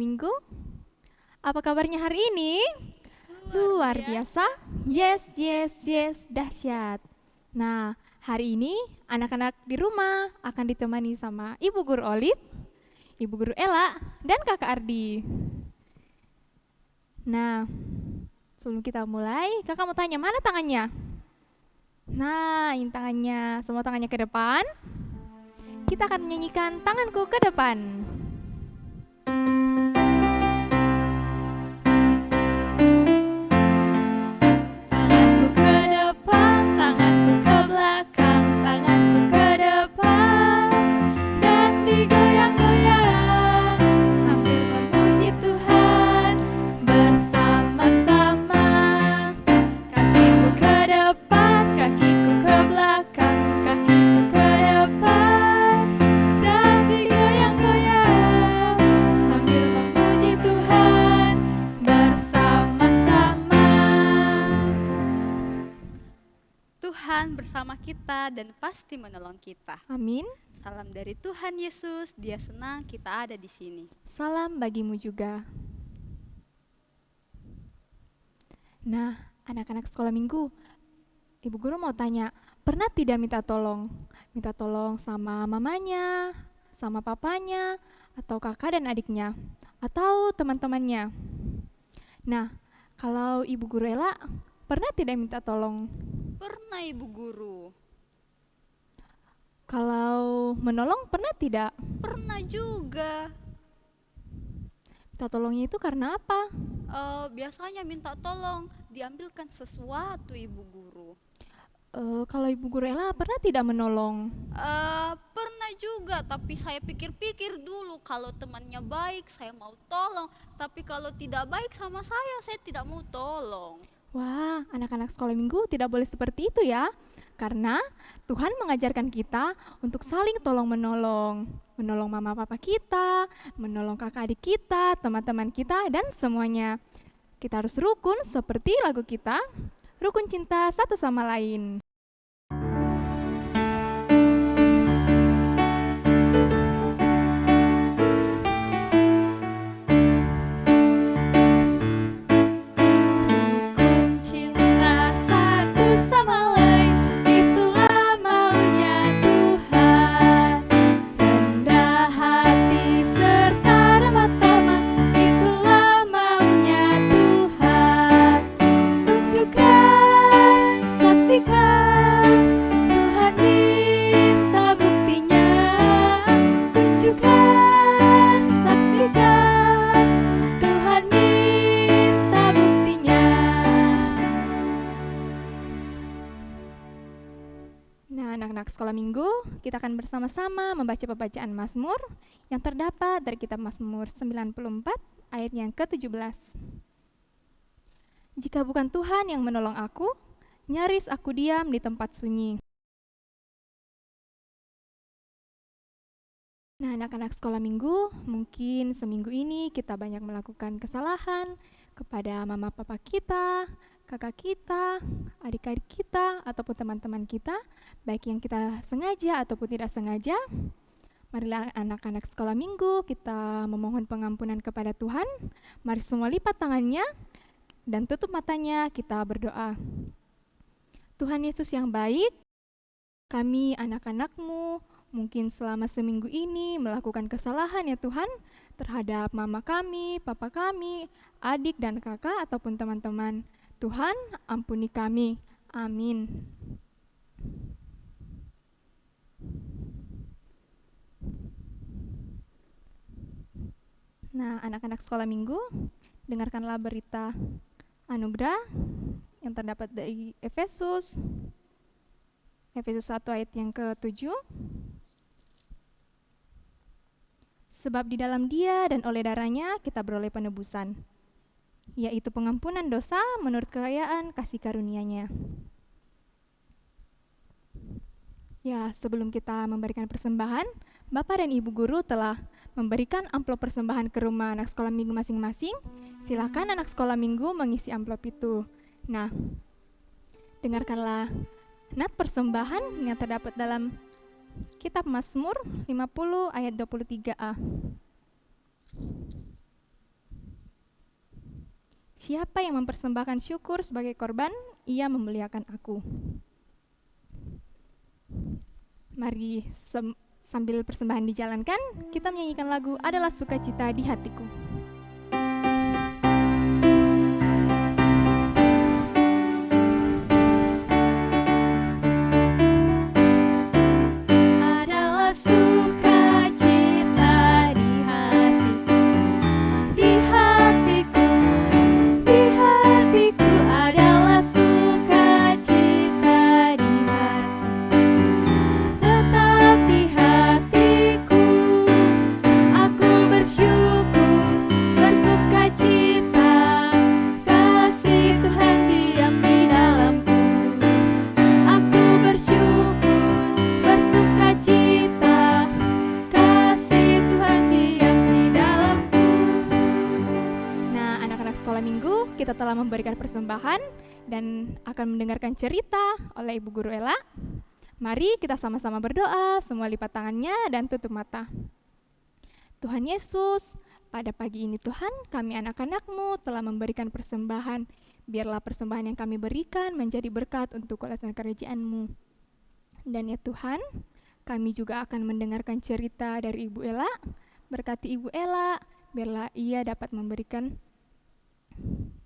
Minggu. Apa kabarnya hari ini? Luar biasa. Yes, yes, yes, dahsyat. Nah, hari ini anak-anak di rumah akan ditemani sama Ibu Guru Olive, Ibu Guru Ella, dan Kakak Ardi. Nah, sebelum kita mulai, Kakak mau tanya mana tangannya? Nah, ini tangannya. Semua tangannya ke depan. Kita akan menyanyikan Tanganku ke Depan. Tanganku ke depan, tanganku ke belakang, tanganku ke depan dan digoyang-goyang sambil memuji Tuhan bersama-sama. Kakiku ke depan, kakiku ke belakang, kakiku ke depan dan digoyang-goyang sambil memuji Tuhan bersama-sama. Tuhan bersama kita dan pasti menolong kita. Amin. Salam dari Tuhan Yesus, Dia senang kita ada di sini. Salam bagimu juga. Nah, anak-anak sekolah minggu, Ibu Guru mau tanya, pernah tidak minta tolong? Minta tolong sama mamanya, sama papanya, atau kakak dan adiknya, atau teman-temannya? Nah, kalau Ibu Guru Ella, pernah tidak minta tolong? Pernah Ibu Guru, Kalau menolong, pernah tidak? pernah juga. Minta tolongnya itu karena apa? Biasanya minta tolong diambilkan sesuatu Ibu Guru. Kalau Ibu Guru Ella pernah tidak menolong? Pernah juga, tapi saya pikir-pikir dulu kalau temannya baik saya mau tolong, tapi kalau tidak baik sama saya tidak mau tolong. Wah, anak-anak sekolah minggu tidak boleh seperti itu ya. Karena Tuhan mengajarkan kita untuk saling tolong-menolong. Menolong mama papa kita, menolong kakak adik kita, teman-teman kita, dan semuanya. Kita harus rukun seperti lagu kita, rukun cinta satu sama lain. Rukun cinta satu sama lain, itulah maunya Tuhan. Rendah hati serta ramah tamah, itulah maunya Tuhan. Tunjukkan, saksikan, Tuhan minta buktinya. Tunjukkan, saksikan, Tuhan minta buktinya. Nah, anak-anak sekolah minggu, kita akan bersama-sama membaca pembacaan Mazmur yang terdapat dari kitab Mazmur 94 ayat yang ke-17. Jika bukan Tuhan yang menolong aku, nyaris aku diam di tempat sunyi. Nah, anak-anak sekolah minggu, mungkin seminggu ini kita banyak melakukan kesalahan kepada mama papa kita, kakak kita, adik-adik kita, ataupun teman-teman kita, baik yang kita sengaja ataupun tidak sengaja. Marilah anak-anak sekolah minggu kita memohon pengampunan kepada Tuhan. Mari semua lipat tangannya dan tutup matanya, kita berdoa. Tuhan Yesus yang baik, kami anak-anak-Mu mungkin selama seminggu ini melakukan kesalahan ya Tuhan terhadap mama kami, papa kami, adik dan kakak ataupun teman-teman. Tuhan, ampuni kami. Amin. Nah, anak-anak sekolah minggu, dengarkanlah berita anugerah yang terdapat dari Efesus 1 ayat yang ke-7. Sebab di dalam Dia dan oleh darahnya kita beroleh penebusan, yaitu pengampunan dosa menurut kekayaan kasih karunia-Nya. Ya, sebelum kita memberikan persembahan, Bapak dan Ibu Guru telah memberikan amplop persembahan ke rumah anak sekolah minggu masing-masing. Silakan anak sekolah minggu mengisi amplop itu. Nah, dengarkanlah nat persembahan yang terdapat dalam Kitab Mazmur 50 ayat 23a. Siapa yang mempersembahkan syukur sebagai korban, ia memuliakan aku. Mari sambil persembahan dijalankan, kita menyanyikan lagu Adalah Sukacita di Hatiku. Kita telah memberikan persembahan dan akan mendengarkan cerita oleh Ibu Guru Ella. Mari kita sama-sama berdoa, semua lipat tangannya dan tutup mata. Tuhan Yesus, pada pagi ini Tuhan, kami anak-anak-Mu telah memberikan persembahan. Biarlah persembahan yang kami berikan menjadi berkat untuk ulasan kerajaan-Mu. Dan ya Tuhan, kami juga akan mendengarkan cerita dari Ibu Ella. Berkati Ibu Ella, biarlah ia dapat memberikan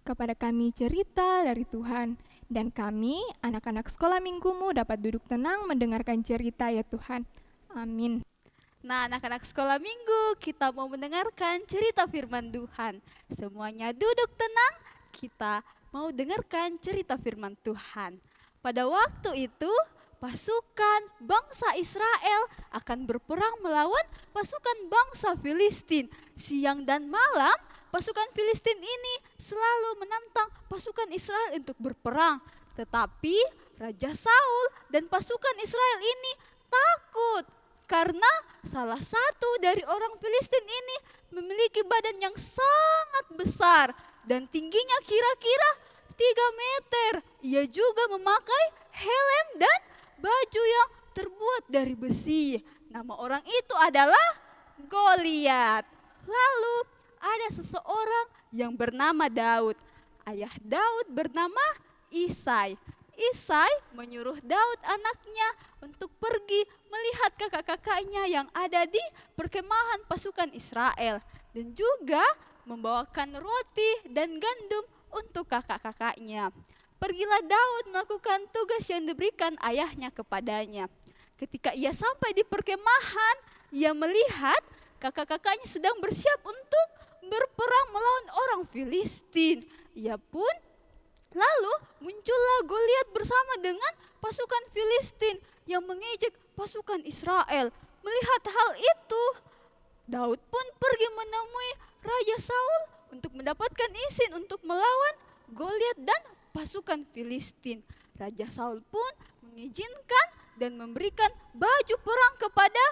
kepada kami cerita dari Tuhan, dan kami, anak-anak sekolah minggumu, dapat duduk tenang mendengarkan cerita ya Tuhan. Amin. Nah, anak-anak sekolah minggu, kita mau mendengarkan cerita firman Tuhan. Semuanya duduk tenang, kita mau dengarkan cerita firman Tuhan. Pada waktu itu, pasukan bangsa Israel akan berperang melawan pasukan bangsa Filistin. Siang dan malam, pasukan Filistin ini selalu menantang pasukan Israel untuk berperang. Tetapi Raja Saul dan pasukan Israel ini takut karena salah satu dari orang Filistin ini memiliki badan yang sangat besar dan tingginya kira-kira 3 meter. Ia juga memakai helm dan baju yang terbuat dari besi. Nama orang itu adalah Goliat. Lalu ada seseorang yang bernama Daud. Ayah Daud bernama Isai. Isai menyuruh Daud anaknya untuk pergi melihat kakak-kakaknya yang ada di perkemahan pasukan Israel. Dan juga membawakan roti dan gandum untuk kakak-kakaknya. Pergilah Daud melakukan tugas yang diberikan ayahnya kepadanya. Ketika ia sampai di perkemahan, ia melihat kakak-kakaknya sedang bersiap untuk berperang melawan orang Filistin. Ia pun lalu muncullah Goliat bersama dengan pasukan Filistin yang mengejek pasukan Israel. Melihat hal itu, Daud pun pergi menemui Raja Saul untuk mendapatkan izin untuk melawan Goliat dan pasukan Filistin. Raja Saul pun mengizinkan dan memberikan baju perang kepada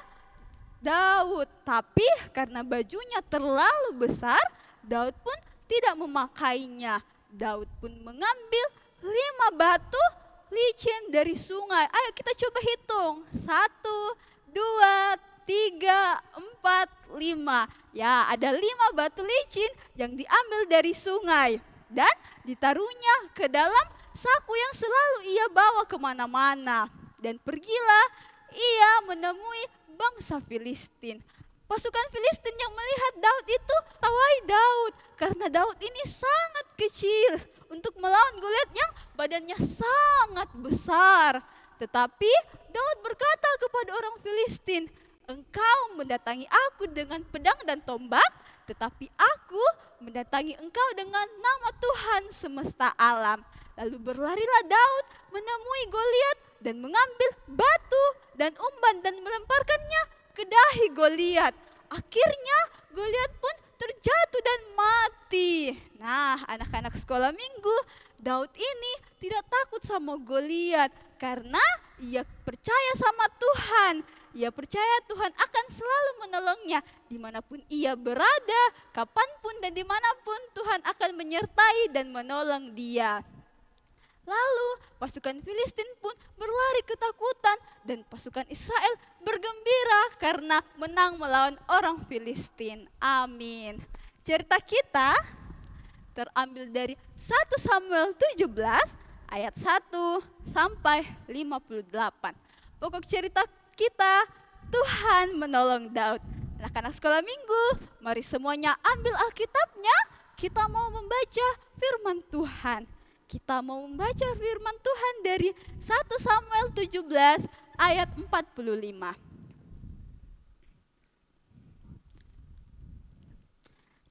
Daud, tapi karena bajunya terlalu besar, Daud pun tidak memakainya. Daud pun mengambil 5 batu licin dari sungai. Ayo kita coba hitung. 1, 2, 3, 4, 5. Ya, ada 5 batu licin yang diambil dari sungai dan ditaruhnya ke dalam saku yang selalu ia bawa kemana-mana. Dan pergilah ia menemui bangsa Filistin. Pasukan Filistin yang melihat Daud itu tawai Daud karena Daud ini sangat kecil untuk melawan Goliat yang badannya sangat besar. Tetapi Daud berkata kepada orang Filistin, "Engkau mendatangi aku dengan pedang dan tombak, tetapi aku mendatangi engkau dengan nama Tuhan semesta alam." Lalu berlarilah Daud menemui Goliat dan mengambil batu dan umban dan melemparkannya ke dahi Goliat. Akhirnya Goliat pun terjatuh dan mati. Nah, anak-anak sekolah minggu, Daud ini tidak takut sama Goliat karena ia percaya sama Tuhan. Ia percaya Tuhan akan selalu menolongnya dimanapun ia berada, kapanpun dan dimanapun Tuhan akan menyertai dan menolong dia. Lalu pasukan Filistin pun berlari ketakutan dan pasukan Israel bergembira karena menang melawan orang Filistin. Amin. Cerita kita terambil dari 1 Samuel 17 ayat 1 sampai 58. Pokok cerita kita, Tuhan menolong Daud. Anak-anak sekolah minggu, mari semuanya ambil Alkitabnya. Kita mau membaca firman Tuhan. Kita mau membaca firman Tuhan dari 1 Samuel 17 ayat 45.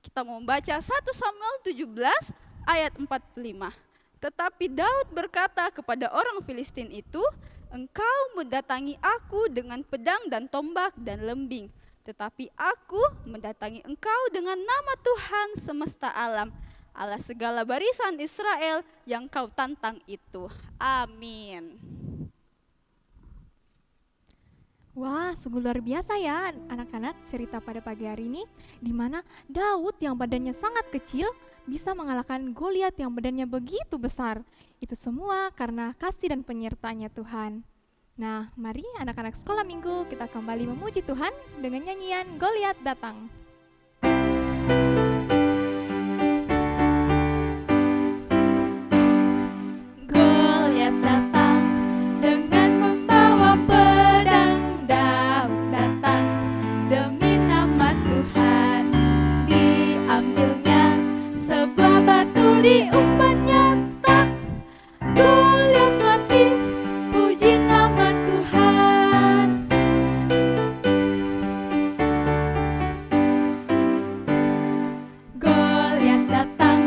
Kita mau membaca 1 Samuel 17 ayat 45. Tetapi Daud berkata kepada orang Filistin itu, "Engkau mendatangi aku dengan pedang dan tombak dan lembing, tetapi aku mendatangi engkau dengan nama Tuhan semesta alam, Allah segala barisan Israel yang kau tantang itu." Amin. Wah, sungguh luar biasa ya anak-anak cerita pada pagi hari ini, di mana Daud yang badannya sangat kecil bisa mengalahkan Goliat yang badannya begitu besar. Itu semua karena kasih dan penyertaannya Tuhan. Nah, mari anak-anak sekolah minggu kita kembali memuji Tuhan dengan nyanyian Goliat Datang. Goliat datang dengan membawa pedang, Daud datang demi nama Tuhan. Diambilnya sebuah batu, diumpannya tak, Goliat mati, puji nama Tuhan. Goliat datang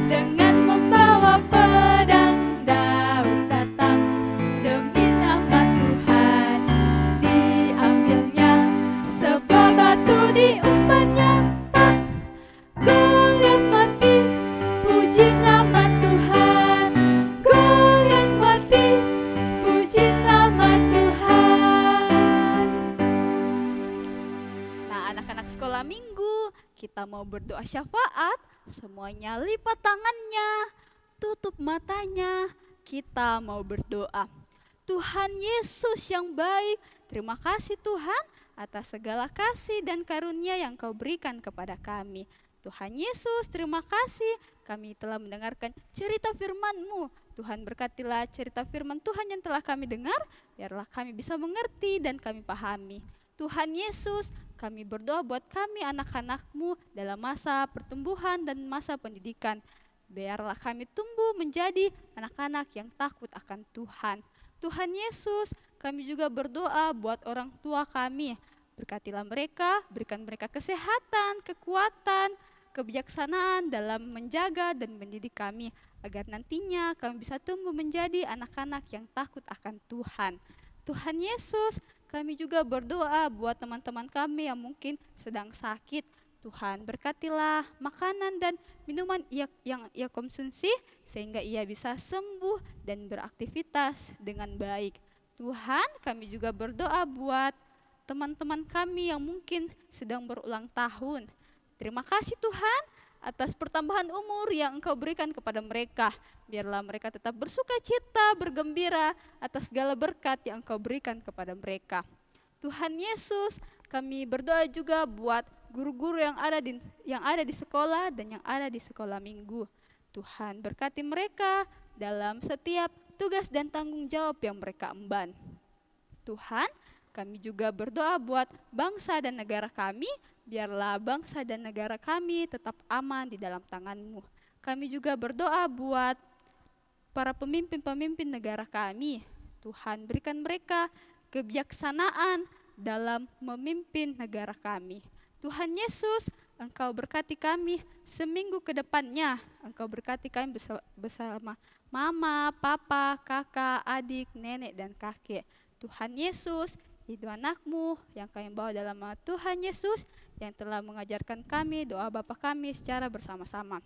dengan membawa pedang, Daud datang demi nama Tuhan. Diambilnya sebuah batu, diumpannya tak, Goliat mati, puji nama Tuhan. Goliat mati, puji nama Tuhan. Nah, anak-anak sekolah minggu, kita mau berdoa syafaat. Semuanya lipat tangannya, tutup matanya. Kita mau berdoa. Tuhan Yesus yang baik, terima kasih Tuhan atas segala kasih dan karunia yang kau berikan kepada kami. Tuhan Yesus, terima kasih kami telah mendengarkan cerita firman-Mu. Tuhan berkatilah cerita firman Tuhan yang telah kami dengar, biarlah kami bisa mengerti dan kami pahami. Tuhan Yesus, kami berdoa buat kami anak-anak-Mu dalam masa pertumbuhan dan masa pendidikan. Biarlah kami tumbuh menjadi anak-anak yang takut akan Tuhan. Tuhan Yesus, kami juga berdoa buat orang tua kami. Berkatilah mereka, berikan mereka kesehatan, kekuatan, kebijaksanaan dalam menjaga dan mendidik kami, agar nantinya kami bisa tumbuh menjadi anak-anak yang takut akan Tuhan. Tuhan Yesus, kami juga berdoa buat teman-teman kami yang mungkin sedang sakit. Tuhan berkatilah makanan dan minuman yang ia konsumsi sehingga ia bisa sembuh dan beraktivitas dengan baik. Tuhan, kami juga berdoa buat teman-teman kami yang mungkin sedang berulang tahun. Terima kasih Tuhan atas pertambahan umur yang Engkau berikan kepada mereka. Biarlah mereka tetap bersuka cita, bergembira atas segala berkat yang Engkau berikan kepada mereka. Tuhan Yesus, kami berdoa juga buat guru-guru yang ada di sekolah dan yang ada di sekolah minggu. Tuhan berkati mereka dalam setiap tugas dan tanggung jawab yang mereka emban. Tuhan, kami juga berdoa buat bangsa dan negara kami, biarlah bangsa dan negara kami tetap aman di dalam tangan-Mu. Kami juga berdoa buat para pemimpin-pemimpin negara kami. Tuhan, berikan mereka kebijaksanaan dalam memimpin negara kami. Tuhan Yesus, Engkau berkati kami seminggu ke depannya. Engkau berkati kami bersama mama, papa, kakak, adik, nenek, dan kakek. Tuhan Yesus, itu anak-Mu yang kami bawa dalam nama Tuhan Yesus yang telah mengajarkan kami doa Bapa kami secara bersama-sama.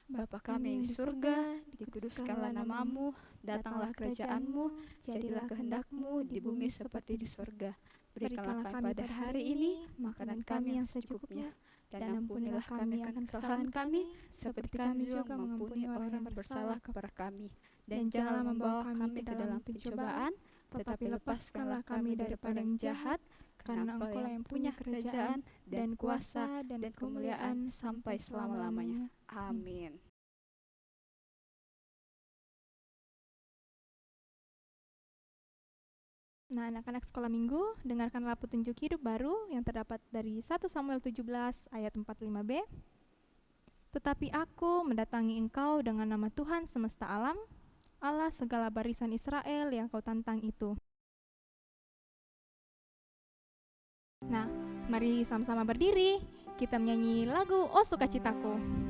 Bapa kami yang di surga, dikuduskanlah nama-Mu, datanglah kerajaan-Mu, jadilah kehendak-Mu di bumi seperti di surga. Berikanlah kami pada hari ini makanan kami yang secukupnya, dan ampunilah kami akan kesalahan kami, seperti kami juga mengampuni orang yang bersalah kepada kami. Dan janganlah membawa kami ke dalam pencobaan, tetapi lepaskanlah kami daripada yang jahat, karena Engkau yang punya kerajaan dan kuasa dan kemuliaan sampai selama-lamanya. Amin. Nah, anak-anak sekolah minggu, dengarkanlah petunjuk hidup baru yang terdapat dari 1 Samuel 17 ayat 45b. Tetapi aku mendatangi engkau dengan nama Tuhan semesta alam, Allah segala barisan Israel yang kau tantang itu. Nah, mari sama-sama berdiri, kita menyanyi lagu O Sukacitaku.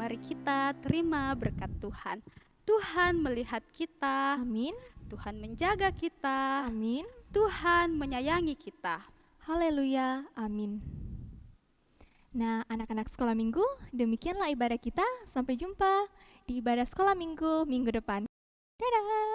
Mari kita terima berkat Tuhan. Tuhan melihat kita. Amin. Tuhan menjaga kita. Amin. Tuhan menyayangi kita. Haleluya. Amin. Nah, anak-anak sekolah minggu, demikianlah ibadah kita. Sampai jumpa di ibadah sekolah minggu depan. Dadah.